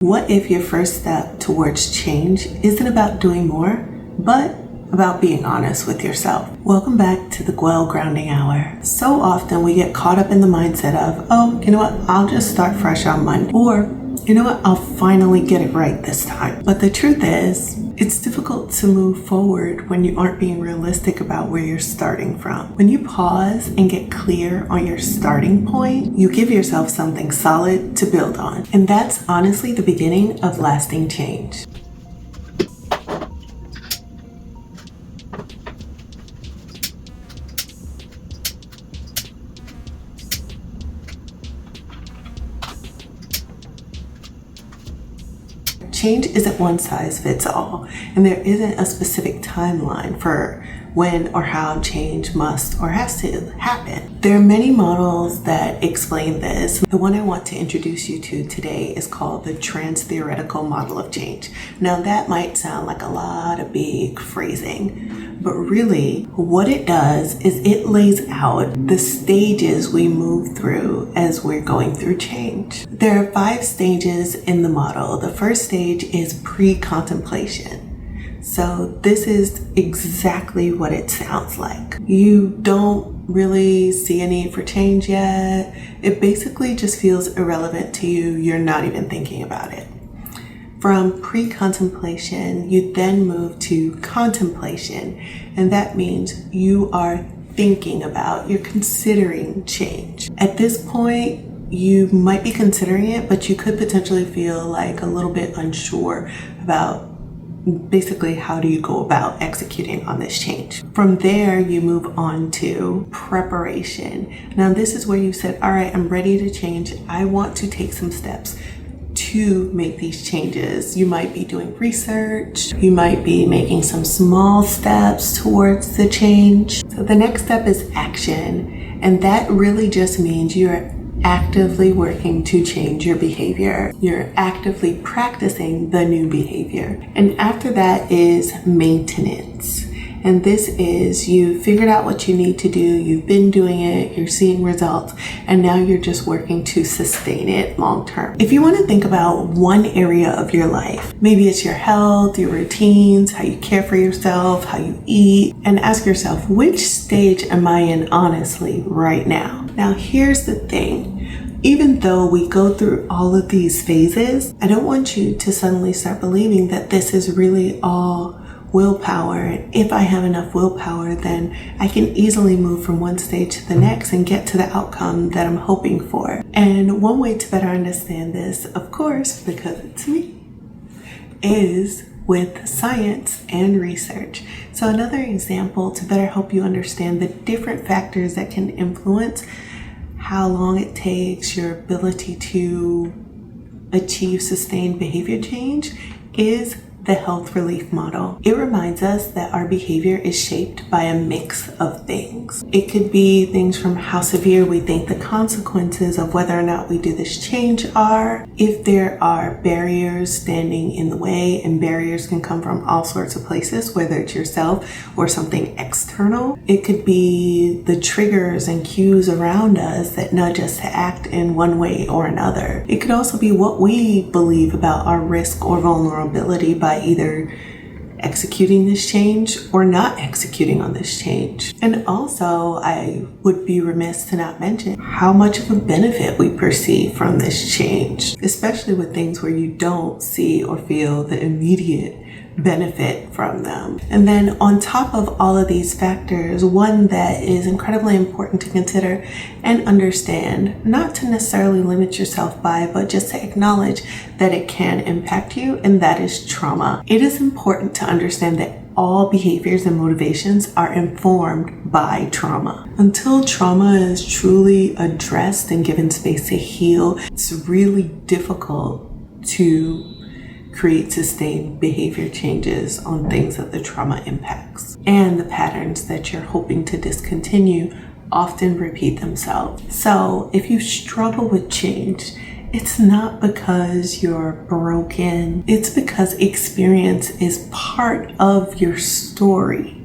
What if your first step towards change isn't about doing more, but about being honest with yourself? Welcome back to the Gwell Grounding Hour. So often we get caught up in the mindset of, oh, you know what, I'll just start fresh on Monday. Or, you know what, I'll finally get it right this time. But the truth is, it's difficult to move forward when you aren't being realistic about where you're starting from. When you pause and get clear on your starting point, you give yourself something solid to build on. And that's honestly the beginning of lasting change. Change isn't one size fits all, and there isn't a specific timeline for when or how change must or has to happen. There are many models that explain this. The one I want to introduce you to today is called the Transtheoretical Model of Change. Now that might sound like a lot of big phrasing, but really what it does is it lays out the stages we move through as we're going through change. There are 5 stages in the model. The first stage is pre-contemplation. So this is exactly what it sounds like. You don't really see a need for change yet. It basically just feels irrelevant to you. You're not even thinking about it. From pre-contemplation, you then move to contemplation, and that means you are thinking about, you're considering change. At this point, you might be considering it, but you could potentially feel like a little bit unsure about basically how do you go about executing on this change. From there, you move on to preparation. Now, this is where you said, all right, I'm ready to change. I want to take some steps to make these changes. You might be doing research. You might be making some small steps towards the change. So the next step is action. And that really just means you're actively working to change your behavior. You're actively practicing the new behavior. And after that is maintenance. And this is you figured out what you need to do, you've been doing it, you're seeing results, and now you're just working to sustain it long term. If you want to think about one area of your life, maybe it's your health, your routines, how you care for yourself, how you eat, and ask yourself, which stage am I in honestly right now? Now, here's the thing. Even though we go through all of these phases, I don't want you to suddenly start believing that this is really all willpower. And if I have enough willpower, then I can easily move from one stage to the next and get to the outcome that I'm hoping for. And one way to better understand this, of course, because it's me, is with science and research. So another example to better help you understand the different factors that can influence how long it takes, your ability to achieve sustained behavior change, is the health relief model. It reminds us that our behavior is shaped by a mix of things. It could be things from how severe we think the consequences of whether or not we do this change are, if there are barriers standing in the way, and barriers can come from all sorts of places, whether it's yourself or something external. It could be the triggers and cues around us that nudge us to act in one way or another. It could also be what we believe about our risk or vulnerability by either executing this change or not executing on this change. And also, I would be remiss to not mention how much of a benefit we perceive from this change, especially with things where you don't see or feel the immediate benefit from them. And then on top of all of these factors, one that is incredibly important to consider and understand, not to necessarily limit yourself by, but just to acknowledge that it can impact you, and that is trauma. It is important to understand that all behaviors and motivations are informed by trauma. Until trauma is truly addressed and given space to heal, it's really difficult to create sustained behavior changes on things that the trauma impacts. And the patterns that you're hoping to discontinue often repeat themselves. So if you struggle with change, it's not because you're broken. It's because experience is part of your story.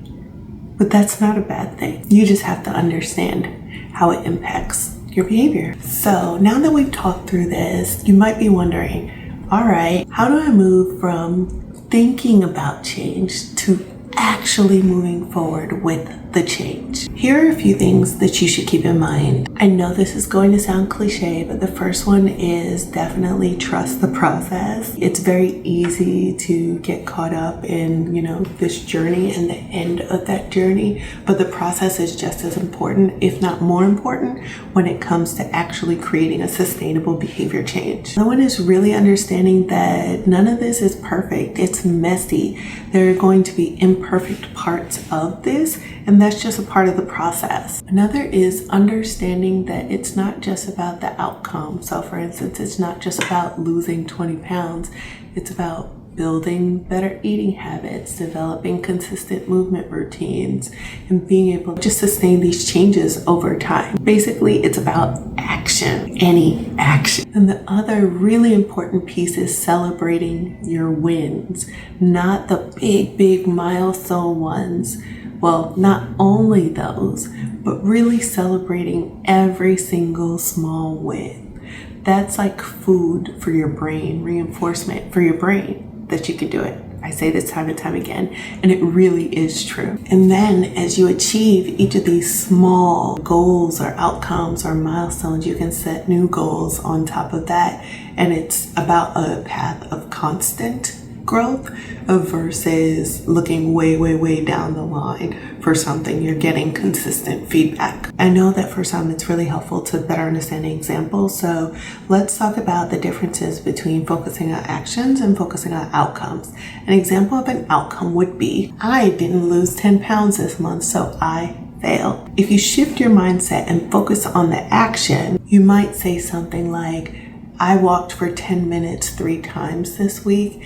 But that's not a bad thing. You just have to understand how it impacts your behavior. So now that we've talked through this, you might be wondering, All right, how do I move from thinking about change to actually moving forward with the change? Here are a few things that you should keep in mind. I know this is going to sound cliche, but the first one is definitely trust the process. It's very easy to get caught up in, this journey and the end of that journey, but the process is just as important, if not more important, when it comes to actually creating a sustainable behavior change. Another one is really understanding that none of this is perfect. It's messy. There are going to be imperfect parts of this, and that's just a part of the process. Another is understanding that it's not just about the outcome. So for instance, it's not just about losing 20 pounds. It's about building better eating habits, developing consistent movement routines, and being able to sustain these changes over time. Basically, it's about action, any action. And the other really important piece is celebrating your wins, not the big milestone ones. Well, not only those, but really celebrating every single small win. That's like food for your brain, reinforcement for your brain that you can do it. I say this time and time again, and it really is true. And then as you achieve each of these small goals or outcomes or milestones, you can set new goals on top of that. And it's about a path of constant growth versus looking way down the line for something. You're getting consistent feedback. I know that for some it's really helpful to better understand examples, so let's talk about the differences between focusing on actions and focusing on outcomes. An example of an outcome would be, I didn't lose 10 pounds this month, so I failed. If you shift your mindset and focus on the action, you might say something like, I walked for 10 minutes 3 times this week,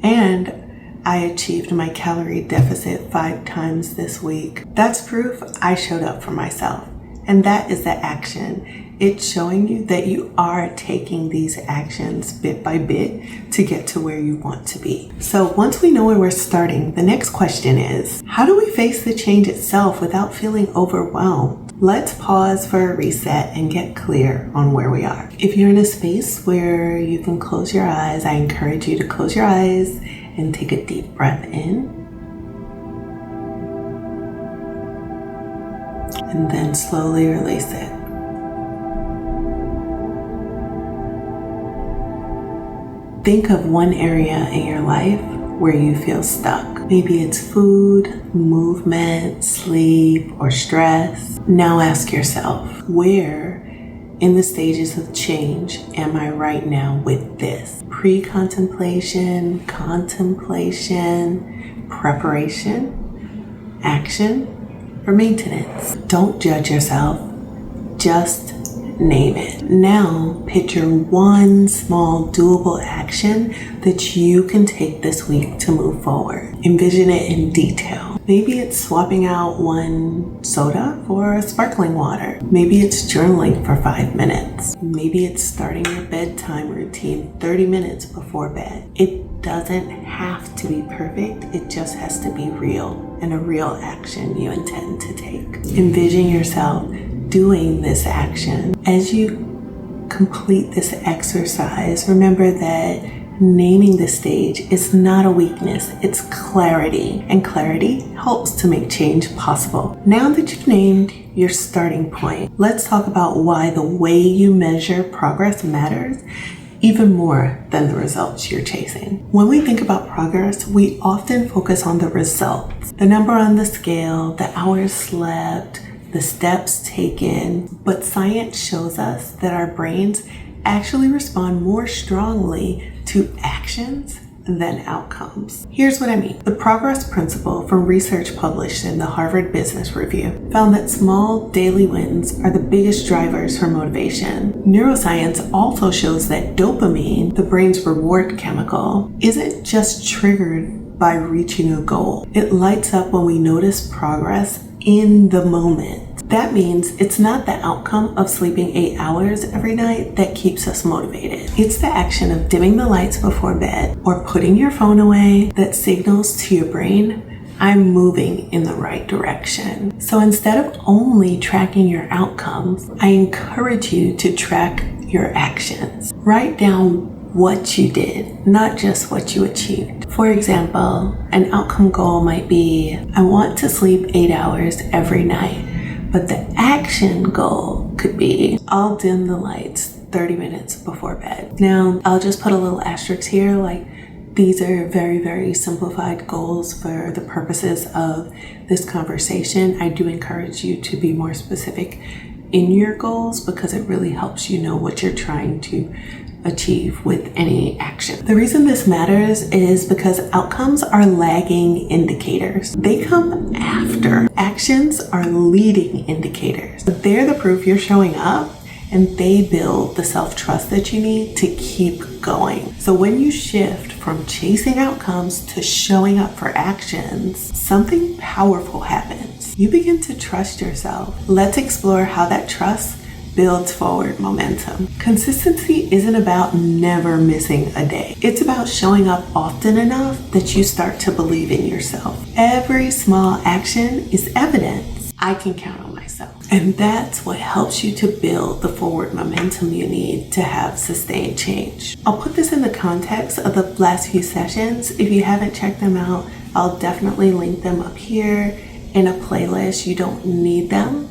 and I achieved my calorie deficit 5 times this week. That's proof I showed up for myself. And that is the action. It's showing you that you are taking these actions bit by bit to get to where you want to be. So once we know where we're starting, the next question is, how do we face the change itself without feeling overwhelmed? Let's pause for a reset and get clear on where we are. If you're in a space where you can close your eyes, I encourage you to close your eyes and take a deep breath in. And then slowly release it. Think of one area in your life where you feel stuck. Maybe it's food, movement, sleep, or stress. Now ask yourself, where in the stages of change am I right now with this? Pre-contemplation, contemplation, preparation, action, or maintenance? Don't judge yourself, just name it. Now picture one small doable action that you can take this week to move forward. Envision it in detail. Maybe it's swapping out one soda for a sparkling water. Maybe it's journaling for 5 minutes. Maybe it's starting your bedtime routine 30 minutes before bed. It doesn't have to be perfect. It just has to be real, and a real action you intend to take. Envision yourself doing this action. As you complete this exercise, remember that naming the stage is not a weakness, it's clarity. And clarity helps to make change possible. Now that you've named your starting point, let's talk about why the way you measure progress matters even more than the results you're chasing. When we think about progress, we often focus on the results, the number on the scale, the hours slept, the steps taken, but science shows us that our brains actually respond more strongly to actions than outcomes. Here's what I mean. The progress principle from research published in the Harvard Business Review found that small daily wins are the biggest drivers for motivation. Neuroscience also shows that dopamine, the brain's reward chemical, isn't just triggered by reaching a goal. It lights up when we notice progress in the moment. That means it's not the outcome of sleeping 8 hours every night that keeps us motivated. It's the action of dimming the lights before bed or putting your phone away that signals to your brain, I'm moving in the right direction. So instead of only tracking your outcomes, I encourage you to track your actions. Write down what you did, not just what you achieved. For example, an outcome goal might be, I want to sleep 8 hours every night, but the action goal could be, I'll dim the lights 30 minutes before bed. Now, I'll just put a little asterisk here, like these are very, very simplified goals for the purposes of this conversation. I do encourage you to be more specific in your goals because it really helps you know what you're trying to achieve with any action. The reason this matters is because outcomes are lagging indicators. They come after. Actions are leading indicators. They're the proof you're showing up, and they build the self-trust that you need to keep going. So when you shift from chasing outcomes to showing up for actions, something powerful happens. You begin to trust yourself. Let's explore how that trust builds forward momentum. Consistency isn't about never missing a day. It's about showing up often enough that you start to believe in yourself. Every small action is evidence. I can count on myself. And that's what helps you to build the forward momentum you need to have sustained change. I'll put this in the context of the last few sessions. If you haven't checked them out, I'll definitely link them up here in a playlist. You don't need them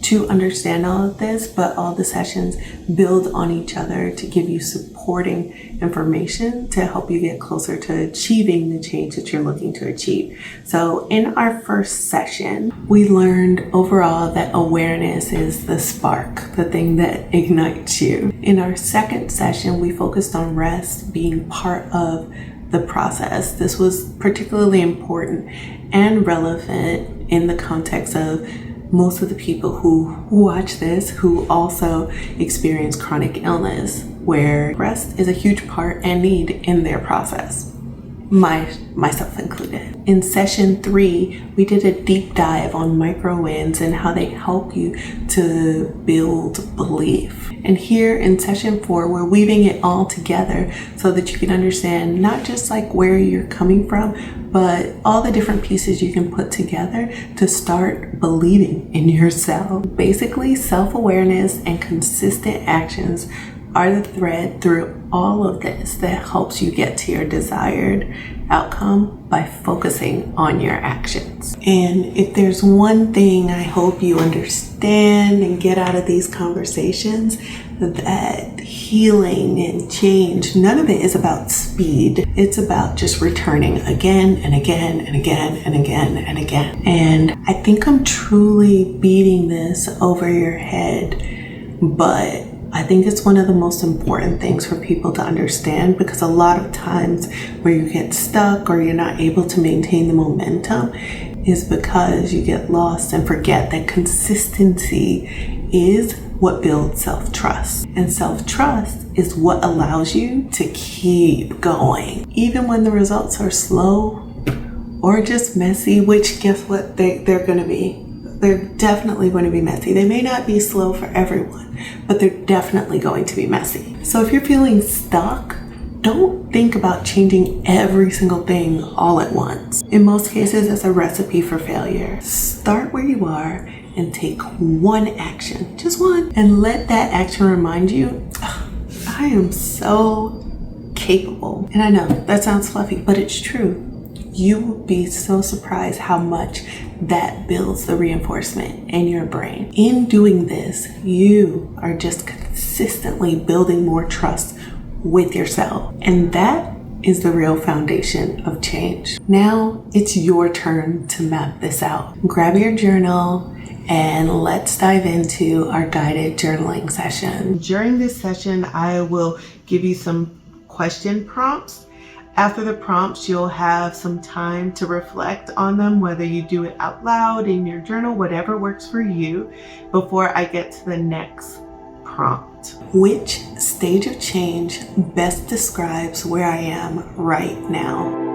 to understand all of this, but all the sessions build on each other to give you supporting information to help you get closer to achieving the change that you're looking to achieve. So in our first session, we learned overall that awareness is the spark, the thing that ignites you. In our second session, we focused on rest being part of the process. This was particularly important and relevant in the context of most of the people who watch this who also experience chronic illness, where rest is a huge part and need in their process, myself included. In session 3, we did a deep dive on micro wins and how they help you to build belief. And here in session 4, we're weaving it all together so that you can understand not just like where you're coming from, but all the different pieces you can put together to start believing in yourself. Basically, self-awareness and consistent actions are the thread through all of this that helps you get to your desired outcome by focusing on your actions. And if there's one thing I hope you understand and get out of these conversations, that healing and change, none of it is about speed. It's about just returning again and again and again and again and again. And I think I'm truly beating this over your head, but I think it's one of the most important things for people to understand, because a lot of times where you get stuck or you're not able to maintain the momentum is because you get lost and forget that consistency is what builds self-trust. And self-trust is what allows you to keep going. Even when the results are slow or just messy, which guess what they're going to be. They're definitely going to be messy. They may not be slow for everyone, but they're definitely going to be messy. So if you're feeling stuck, don't think about changing every single thing all at once. In most cases, it's a recipe for failure. Start where you are and take one action, just one, and let that action remind you, I am so capable. And I know that sounds fluffy, but it's true. You will be so surprised how much that builds the reinforcement in your brain. In doing this, you are just consistently building more trust with yourself. And that is the real foundation of change. Now it's your turn to map this out. Grab your journal and let's dive into our guided journaling session. During this session, I will give you some question prompts. After the prompts, you'll have some time to reflect on them, whether you do it out loud in your journal, whatever works for you, before I get to the next prompt. Which stage of change best describes where I am right now?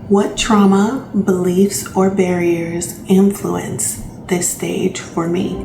What trauma, beliefs, or barriers influence this stage for me?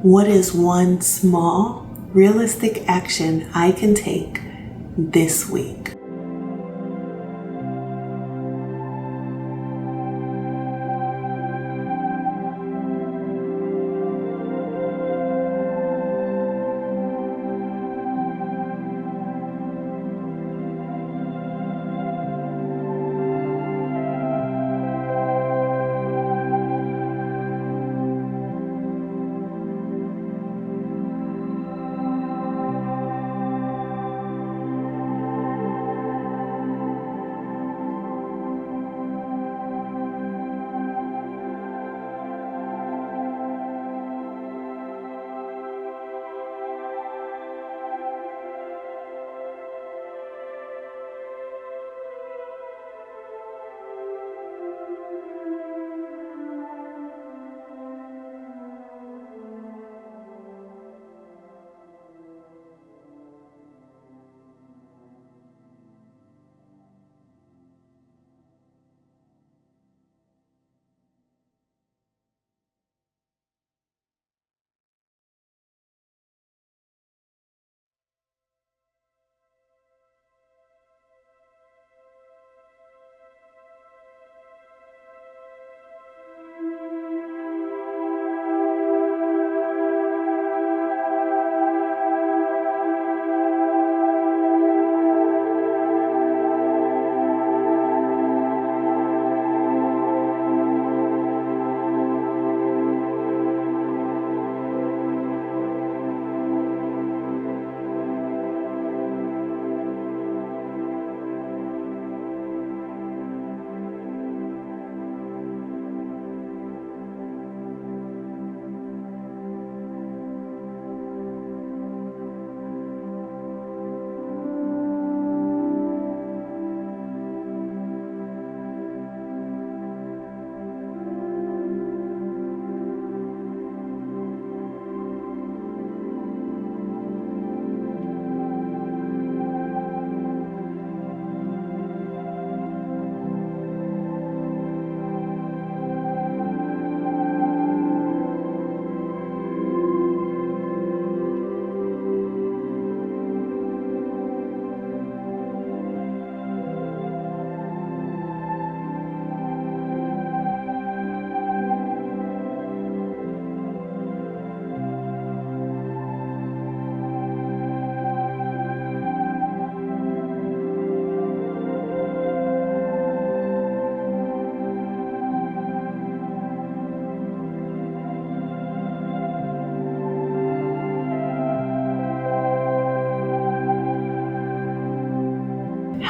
What is one small, realistic action I can take this week?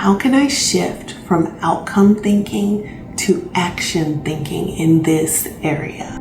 how can I shift from outcome thinking to action thinking in this area?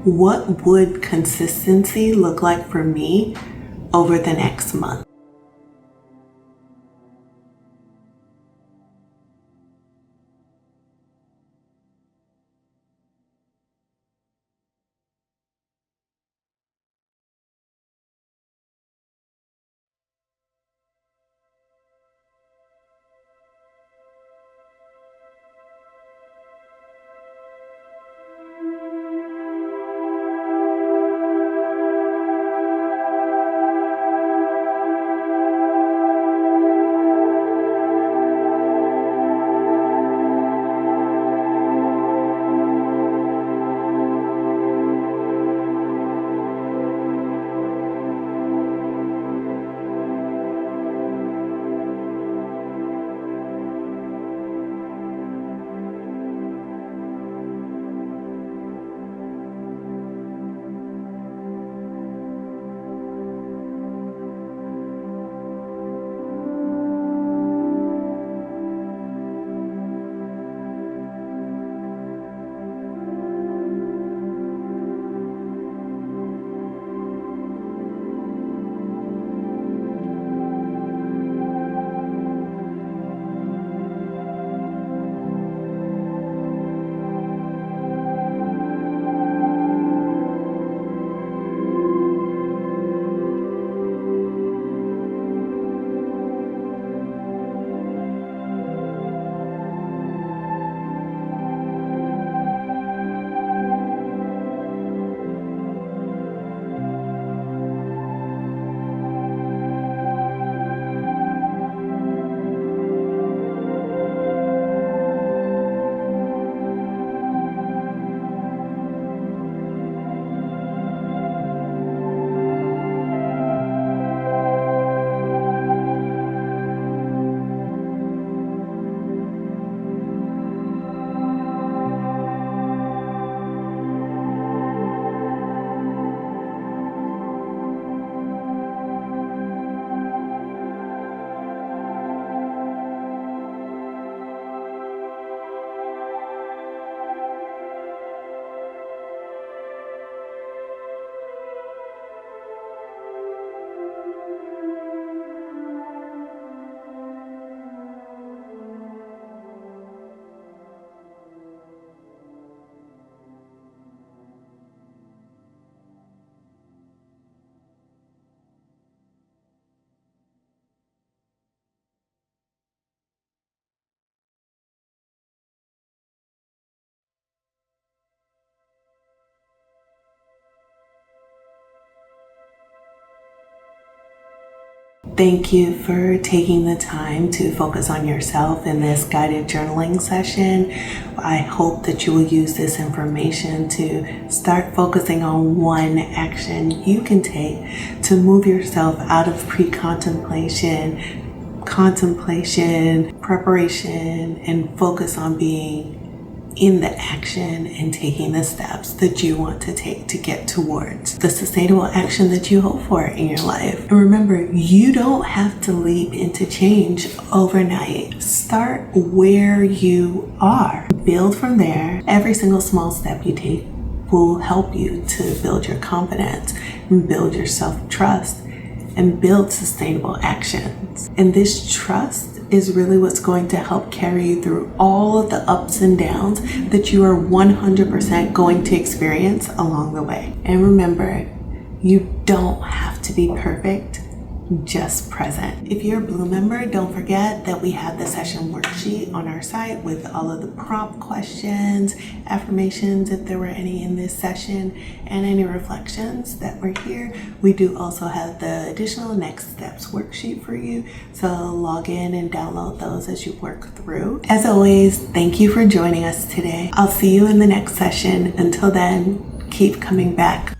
What would consistency look like for me over the next month? Thank you for taking the time to focus on yourself in this guided journaling session. I hope that you will use this information to start focusing on one action you can take to move yourself out of pre-contemplation, contemplation, preparation, and focus on being in the action and taking the steps that you want to take to get towards the sustainable action that you hope for in your life. And remember, you don't have to leap into change overnight. Start where you are. Build from there. Every single small step you take will help you to build your confidence and build your self-trust and build sustainable actions. And this trust is really what's going to help carry you through all of the ups and downs that you are 100% going to experience along the way. And remember, you don't have to be perfect, just present. If you're a Blue member, don't forget that we have the session worksheet on our site with all of the prompt questions, affirmations if there were any in this session, and any reflections that were here. We do also have the additional next steps worksheet for you, so log in and download those as you work through. As always, thank you for joining us today. I'll see you in the next session. Until then, keep coming back.